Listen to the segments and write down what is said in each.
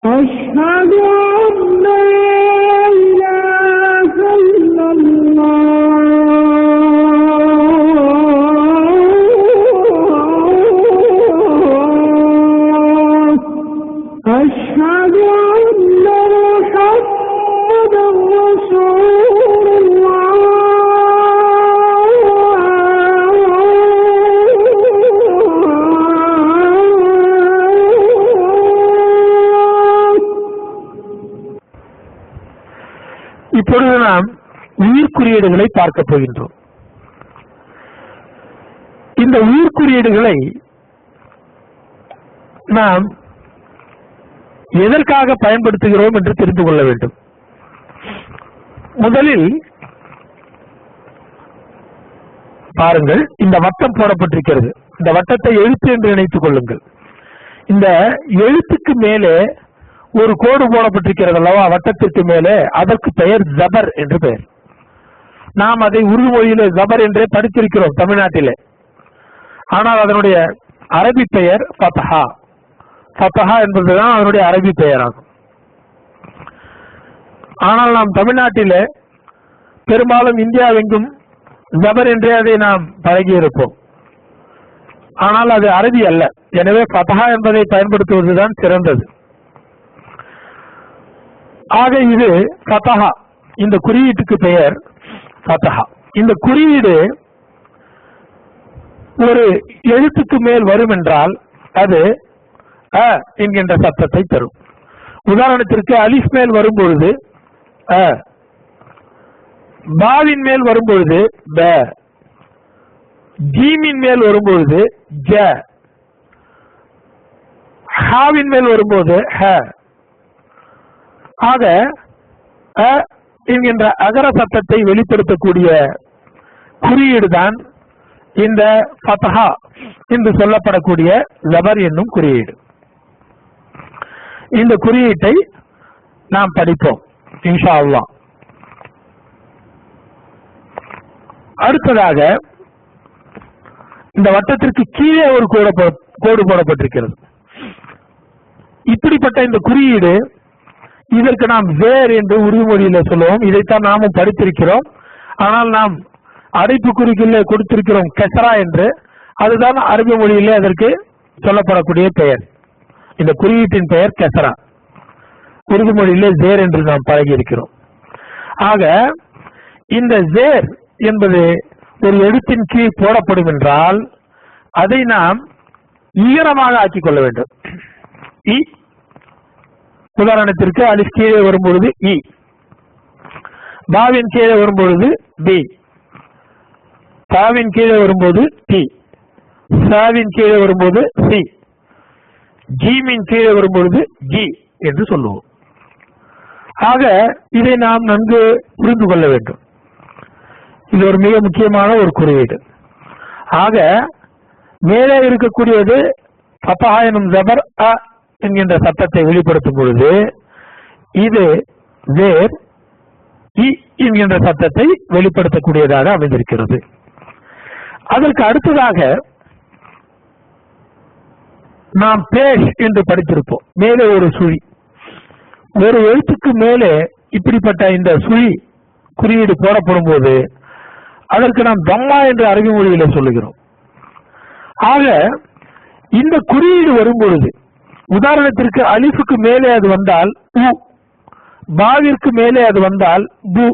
أشهد أن لا إله إلا الله أشهد أن محمدا رسول الله இப்பொழுது நாம் உயிர் குறியீடுகளை பார்க்க போகின்றோம். இந்த உயிர் குறியீடுகளை நாம் எதற்காக பயன்படுத்துகிறோம் என்று தெரிந்து கொள்ள வேண்டும். முதலில் பாருங்கள், இந்த வட்டம் போடப்பட்டிருக்கிறது. இந்த வட்டத்தை எழுத்து என்று நினைத்துக் கொள்ளுங்கள். இந்த எழுத்துக்கு மேலே ஒரு கோடு போடப்பட்டிருக்கிறது அல்லவா, வட்டத்திற்கு மேலே, அதற்கு பெயர் ஜபர் என்று பெயர். நாம் அதை உருது மொழியிலே ஜபர் என்றே படித்திருக்கிறோம் தமிழ்நாட்டிலே. ஆனால் அதனுடைய அரபி பெயர் ஃபத்ஹா. ஃபத்ஹா என்பதுதான் அதனுடைய அரபி பெயராகும். ஆனால் நாம் தமிழ்நாட்டிலே பெரும்பாலும் இந்தியாவெங்கும் ஜபர் என்றே அதை நாம் பழகியிருப்போம். ஆனால் அது அரபி அல்ல. எனவே ஃபத்ஹா என்பதை பயன்படுத்துவதுதான் சிறந்தது. ஆக இது ஃபத்ஹா, இந்த குறியீட்டுக்கு பெயர் ஃபத்ஹா. இந்த குறியீடு ஒரு எழுத்துக்கு மேல் வரும் என்றால் அது அ என்கின்ற சத்தத்தை தரும். உதாரணத்திற்கு அலிஃப் மேல் வரும்பொழுது அ, பாவின் மேல் வரும்பொழுது ப, ஜீமின் மேல் வரும்பொழுது ஜ, ஹாவின் மேல் வரும்போது ஹ. ஆக அ என்கின்ற அகர சத்தத்தை வெளிப்படுத்தக்கூடிய குறியீடு தான் இந்த ஃபத்ஹா என்று சொல்லப்படக்கூடிய ஜபர் என்னும் குறியீடு. இந்த குறியீட்டை நாம் படிப்போம் இன்ஷா அல்லாஹ். அடுத்ததாக இந்த வட்டத்திற்கு கீழே ஒரு கோடு போடப்பட்டிருக்கிறது. இப்படிப்பட்ட இந்த குறியீடு, இதற்கு நாம் ஜேர் என்று உருது மொழியில சொல்லுவோம். இதைத்தான் நாமும் படித்திருக்கிறோம். ஆனால் நாம் அடைப்பு குறிக்குள்ளே கொடுத்திருக்கிறோம் கெசரா என்று. அதுதான் அரபி மொழியிலே அதற்கு சொல்லப்படக்கூடிய பெயர். இந்த குறியீட்டின் பெயர் கெசரா. உருது மொழியிலே ஜேர் என்று நாம் பழகி இருக்கிறோம். ஆக இந்த ஜேர் என்பது ஒரு எழுத்தின் கீழ் போடப்படும் என்றால் அதை நாம் ஈரமாக ஆக்கிக் கொள்ள வேண்டும். இ, உதாரணத்திற்கு அலிஃப் கீழே வரும்பொழுது இ, பாவின் கீழே வரும்பொழுது பி, தாவின் கீழே வரும்போது டி, சாவின் கீழே வரும்போது சி, ஜீமின் கீழே வரும்பொழுது ஜி என்று சொல்லுவோம். ஆக இதை நாம் நன்கு புரிந்து கொள்ள வேண்டும். இது ஒரு மிக முக்கியமான ஒரு குறியீடு. ஆக மேலே இருக்கக்கூடியது ஃபத்ஹா எனும் ஜபர் அ என்கின்ற சத்தத்தை வெளிப்படுத்தும் பொழுது இது ஜேர் இ என்கின்ற சத்தத்தை வெளிப்படுத்தக்கூடியதாக அமைந்திருக்கிறது. அதற்கு அடுத்ததாக நாம் பேஷ் என்று படித்திருப்போம். மேலே ஒரு சுழி, ஒரு எழுத்துக்கு மேலே இப்படிப்பட்ட இந்த சுழி குறியீடு போடப்படும் போது அதற்கு நாம் தம்மா என்று அரபி மொழியில சொல்லுகிறோம். ஆக இந்த குறியீடு வரும்பொழுது, உதாரணத்திற்கு அலிஃபுக்கு மேலே அது வந்தால் உ, பாவிற்கு மேலே அது வந்தால் பு,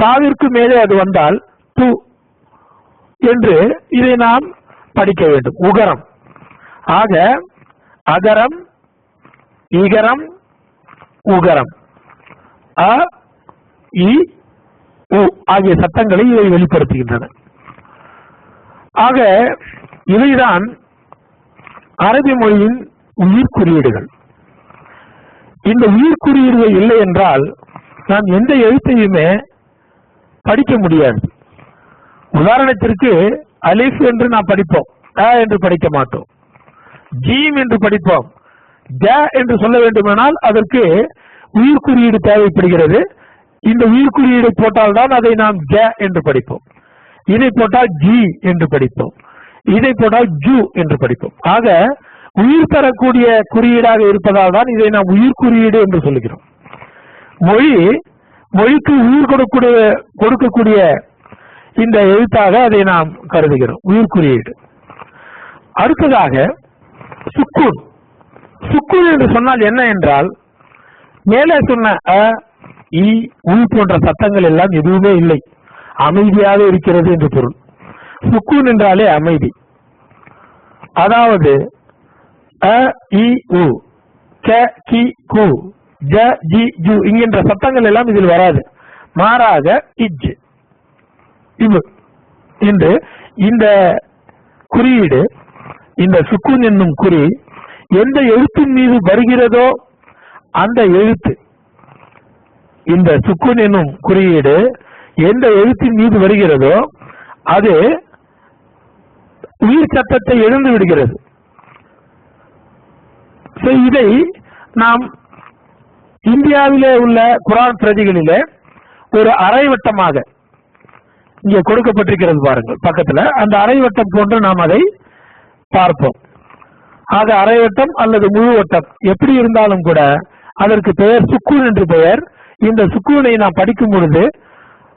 தாவிற்கு மேலே அது வந்தால் து என்று இதை நாம் படிக்க வேண்டும். உகரம். ஆக அகரம், இகரம், உகரம், அ, இ, உ ஆகிய சத்தங்களை இவை வெளிப்படுத்துகின்றன. ஆக இவைதான் அரபி மொழியின் உயிர் குறியீடுகள். இந்த உயிர் குறியீடுகள் இல்லை என்றால் நாம் எந்த எழுத்தையுமே படிக்க முடியாது. உதாரணத்திற்கு அலிஃப் என்று நாம் படிப்போம், அ என்று படிக்க மாட்டோம். ஜீம் என்று படிப்போம். ஜ என்று சொல்ல வேண்டுமானால் அதற்கு உயிர் குறியீடு தேவைப்படுகிறது. இந்த உயிர் குறியீடு போட்டால்தான் அதை நாம் ஜ என்று படிப்போம். இதை போட்டால் ஜி என்று படிப்போம். இதை போட்டால் ஜு என்று படிப்போம். ஆக உயிர் தரக்கூடிய குறியீடாக இருப்பதால் தான் இதை நாம் உயிர் குறியீடு என்று சொல்லுகிறோம். மொழிக்கு உயிர் கொடுக்கக்கூடிய இந்த எழுத்தாக அதை நாம் கருதுகிறோம், உயிர் குறியீடு. அடுத்ததாக சுக்கூன். சுக்கூன் என்று சொன்னால் என்ன என்றால், மேலே சொன்ன அ இ உ போன்ற சத்தங்கள் எல்லாம் எதுவுமே இல்லை, அமைதியாக இருக்கிறது என்று பொருள். சுக்கூன் என்றாலே அமைதி. அதாவது அ இ உ க கி கு ஜ ஜி ஜு என்கின்ற சத்தங்கள் எல்லாம் இதில் வராது. மாறாக இஜ் இவ் என்று இந்த குறியீடு, இந்த சுக்கூன் என்னும் குறி எந்த எழுத்தின் மீது வருகிறதோ அந்த எழுத்து, இந்த சுக்கூன் என்னும் குறியீடு எந்த எழுத்தின் மீது வருகிறதோ அது உயிர் சத்தத்தை எழுந்து விடுகிறது. இதை நாம் இந்தியாவிலே உள்ள குர்ஆன் பிரதிகளிலே ஒரு அரைவட்டமாக இங்கே கொடுக்கப்பட்டிருக்கிறது பாருங்கள், பக்கத்தில் அந்த அரைவட்டம் போன்று நாம் அதை பார்ப்போம். ஆக அரைவட்டம் அல்லது முழுவட்டம் எப்படி இருந்தாலும் கூட அதற்கு பெயர் சுக்கூன் என்று பெயர். இந்த சுக்கூனை நாம் படிக்கும் பொழுது,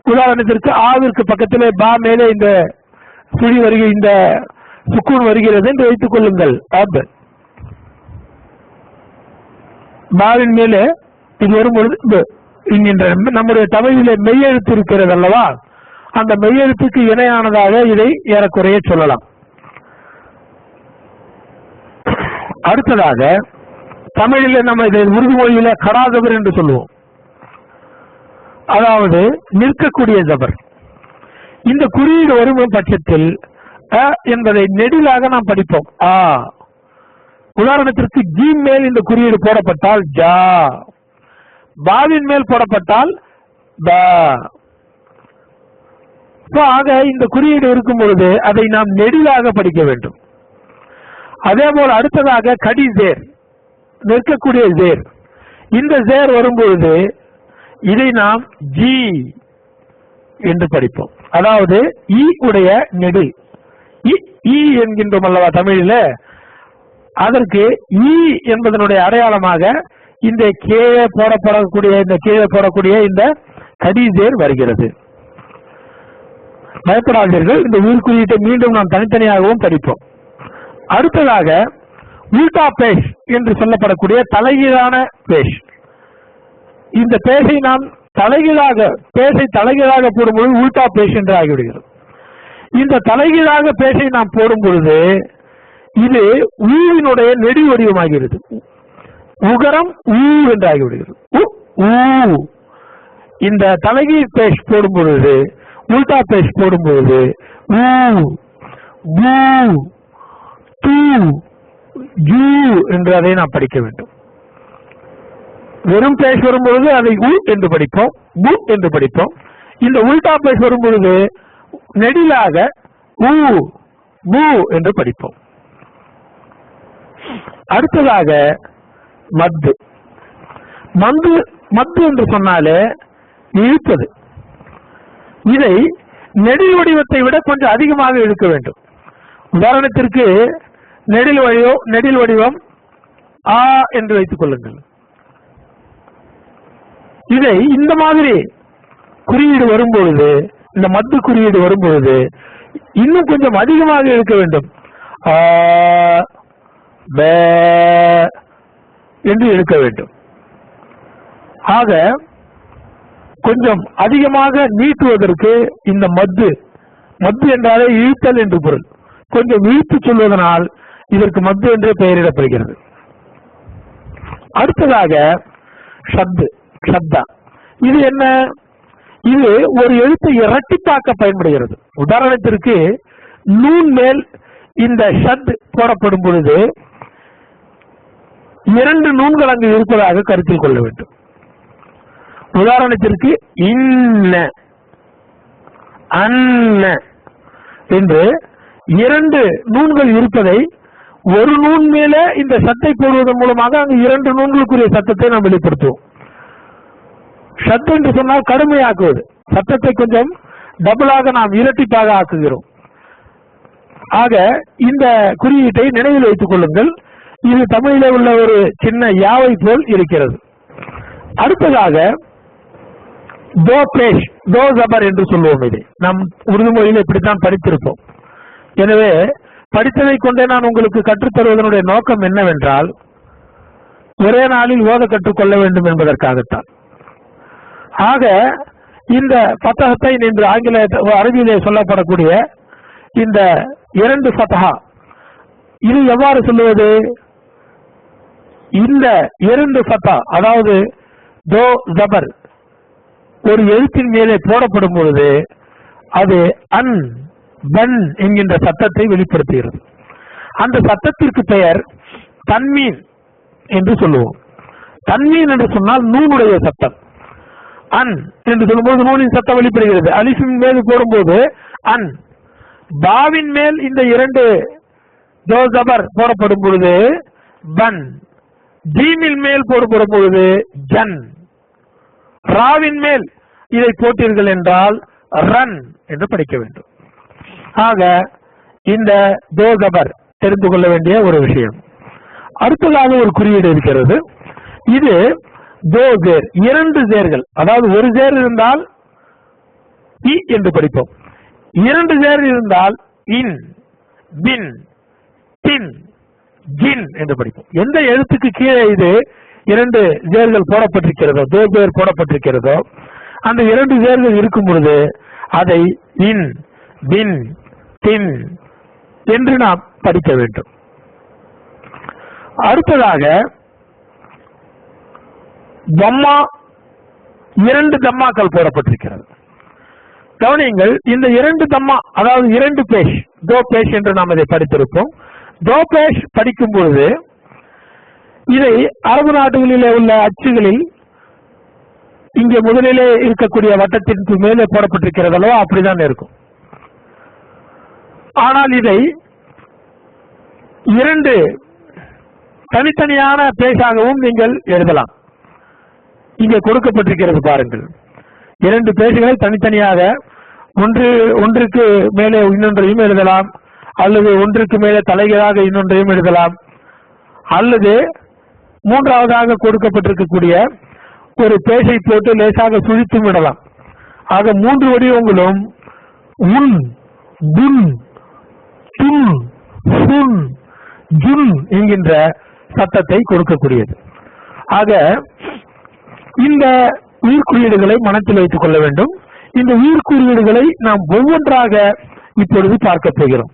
உதாரணத்திற்கு ஆவிற்கு பக்கத்திலே பா மேலே இந்த சுழி இந்த சுக்கூன் வருகிறது என்று வைத்துக் கொள்ளுங்கள். அப் பாவின் மேலே இது வரும்பொழுது என்கின்ற நம்முடைய தமிழிலே மெய்யெழுத்து இருக்கிறது அல்லவா, அந்த மெய்யெழுத்துக்கு இணையானதாக இதை ஏறக்குறைய சொல்லலாம். அடுத்ததாக தமிழில் நம்ம இதை உருது மொழியில கடாதபர் என்று சொல்லுவோம், அதாவது நிற்கக்கூடிய ஜபர். இந்த குறியீடு வரும் பட்சத்தில் அ என்பதை நெடிலாக நாம் படிப்போம். ஆ, உதாரணத்திற்கு ஜி மேல் இந்த குறியீடு போடப்பட்டால் ஜா, பாவின் மேல் போடப்பட்டால் பா. ஆக இந்த குறியீடு இருக்கும் பொழுது அதை நாம் நெடிலாக படிக்க வேண்டும். அதே போல் அடுத்ததாக கடி ஜேர், நிற்கக்கூடிய ஜேர். இந்த ஜேர் வரும்பொழுது இதை நாம் ஜி என்று படிப்போம். அதாவது இ உடைய நெடில் இ என்கின்றோம் அல்லவா தமிழில, அதற்கு இ என்பதனுடைய அடையாளமாக இந்த கீழே போடக்கூடிய இந்த கடி ஜேர் வருகிறது. பயப்படாதீர்கள், இந்த உயிர் குறியீட்டை மீண்டும் நாம் தனித்தனியாகவும் படிப்போம். அடுத்ததாக உல்டா பேஷ் என்று சொல்லப்படக்கூடிய தலைகீழான பேஷ். இந்த பேஷை நாம் தலைகீழாக போடும்போது உல்டா பேஷ் என்று ஆகிவிடுகிறது. இந்த தலைகீழாக பேஷை நாம் போடும் பொழுது இது ஊவினுடைய நெடி வடிவமாகிறது. உகரம் ஊ என்று ஆகிவிடுகிறது. இந்த தலைகீழ் பேஷ் போடும் பொழுது, உல்டா பேஷ் போடும் பொழுது என்று அதை நாம் படிக்க வேண்டும். வெறும் பேஷ் வரும்பொழுது அதை உ என்று படிப்போம், பு என்று படிப்போம். இந்த உல்டா பேஷ் வரும்பொழுது நெடிலாக ஊ பு என்று படிப்போம். அடுத்ததாக மத்து. மத்து என்று சொன்னாலே இழுப்பது. இதை நெடில் வடிவத்தை விட கொஞ்சம் அதிகமாக இழுக்க வேண்டும். உதாரணத்திற்கு நெடில் வடிவம் ஆ என்று வைத்துக் கொள்ளுங்கள். இதை இந்த மாதிரி குறியீடு வரும்பொழுது, இந்த மத்து குறியீடு வரும்பொழுது இன்னும் கொஞ்சம் அதிகமாக இழுக்க வேண்டும். ஆ ப என்று இழுக்க வேண்டும். ஆக கொஞ்சம் அதிகமாக நீட்டுவதற்கு இந்த மத்து என்றாலே இழுத்தல் என்று பொருள். கொஞ்சம் இழுத்து சொல்வதனால் இதற்கு மத்து என்றே பெயரிடப்படுகிறது. அடுத்ததாக ஷத்தா. இது என்ன? இது ஒரு எழுத்தை இரட்டிப்பாக்க பயன்படுகிறது. உதாரணத்திற்கு நூன் மேல் இந்த ஷத் போடப்படும் பொழுது 2 நூன்கள் அங்கு இருப்பதாக கருத்தில் கொள்ள வேண்டும். உதாரணத்திற்கு இன்ன அன்ன என்று 2 நூன்கள் இருப்பதை ஒரு நூன் மேல இந்த சத்தை போடுவதன் மூலமாக அங்கு 2 நூன்களுக்குரிய சத்தத்தை நாம் வெளிப்படுத்துவோம். சத்தம் என்று சொன்னால் கடுமையாக்குவது, சத்தத்தை கொஞ்சம் டபுளாக நாம் இரட்டிப்பாக ஆக்குகிறோம். ஆக இந்த குறியீட்டை நினைவில் வைத்துக் கொள்ளுங்கள். இது தமிழிலே உள்ள ஒரு சின்ன யாவை போல் இருக்கிறது. அடுத்ததாக தோ பேஷ் தோ ஜபர் என்று சொல்லுவோம். இதை நாம் உருது மொழியில் இப்படித்தான் படித்திருப்போம். எனவே படித்ததை கொண்டே நான் உங்களுக்கு கற்றுத்தருவதனுடைய நோக்கம் என்னவென்றால், ஒரே நாளில் ஓத கற்றுக்கொள்ள வேண்டும் என்பதற்காகத்தான். ஆக இந்த ஃபத்ஹத்தை என்று ஆங்கில அரபியிலே சொல்லப்படக்கூடிய இந்த 2 ஃபத்ஹா, இது எவ்வாறு சொல்லுவது? இந்த 2 ஃபத்ஹா, அதாவது தோ ஜபர் ஒரு எழுத்தின் மேலே போடப்படும் பொழுது அது அன் பன் என்கின்ற சத்தத்தை வெளிப்படுத்துகிறது. அந்த சத்தத்திற்கு பெயர் தன்மீன் என்று சொல்லுவோம். தன்மீன் என்று சொன்னால் நூனுடைய சத்தம். அன் என்று சொல்லும்போது நூனின் சத்தம் வெளிப்படுகிறது. அலிஃபின் மேல் போடும்போது அன். பாவின் மேல் இந்த 2 தோ ஜபர் போடப்படும் பொழுது பன். ஜீமில் மேல் போடப்படும் பொழுது ஜன். ராவின் மேல் இதை போட்டீர்கள் என்றால் ரன் என்று படிக்க வேண்டும். ஆக இந்த தோ ஜபர் தெரிந்து கொள்ள வேண்டிய ஒரு விஷயம். அடுத்ததாக ஒரு குறியீடு இருக்கிறது. இது தோ ஜேர், 2 ஜேர்கள். அதாவது ஒரு ஜேர் இருந்தால் இ என்று படிப்போம். 2 ஜேர் இருந்தால் இன், பின், தின், ஜின் என்று படிப்போம். எந்த எழுத்துக்கு கீழே இது 2 ஜேர்கள் போடப்பட்டிருக்கிறதோ, தோ ஜேர் போடப்பட்டிருக்கிறதோ, அந்த 2 ஜேர்கள் இருக்கும் பொழுது அதை இன், பின், தின் என்று நாம் படிக்க வேண்டும். அடுத்ததாக தம்மா, 2 தம்மாக்கள் போடப்பட்டிருக்கிறது. கவனியுங்கள், இந்த 2 தம்மா, அதாவது 2 பேஷ், தோ பேஷ் என்று நாம் இதை படித்திருப்போம். தோ பேஷ் படிக்கும் பொழுது இதை அரபு நாடுகளிலே உள்ள அச்சுகளில் இங்கே முதலிலே இருக்கக்கூடிய வட்டத்திற்கு மேலே போடப்பட்டிருக்கிறதோ அப்படிதான் இருக்கும். ஆனால் இதை 2 தனித்தனியான பேஷாகவும் நீங்கள் எழுதலாம். இங்கே கொடுக்கப்பட்டிருக்கிறது பாருங்கள். 2 பேஷுகளை தனித்தனியாக ஒன்றுக்கு மேலே இன்னொன்றையும் எழுதலாம், அல்லது ஒன்றுக்கு மேலே தலைகளாக இன்னொன்றையும் எழுதலாம், அல்லது மூன்றாவதாக கொடுக்கப்பட்டிருக்கக்கூடிய ஒரு பேஷை போட்டு லேசாக சுழித்தும் விடலாம். ஆக 3 வடிவங்களும் உன், துன், துன், சுன், ஜுன் என்கின்ற சத்தத்தை கொடுக்கக்கூடியது. ஆக இந்த உயிர்குறியீடுகளை மனத்தில் வைத்துக் கொள்ள வேண்டும். இந்த உயிர்குறியீடுகளை நாம் ஒவ்வொன்றாக இப்பொழுது பார்க்க போகிறோம்.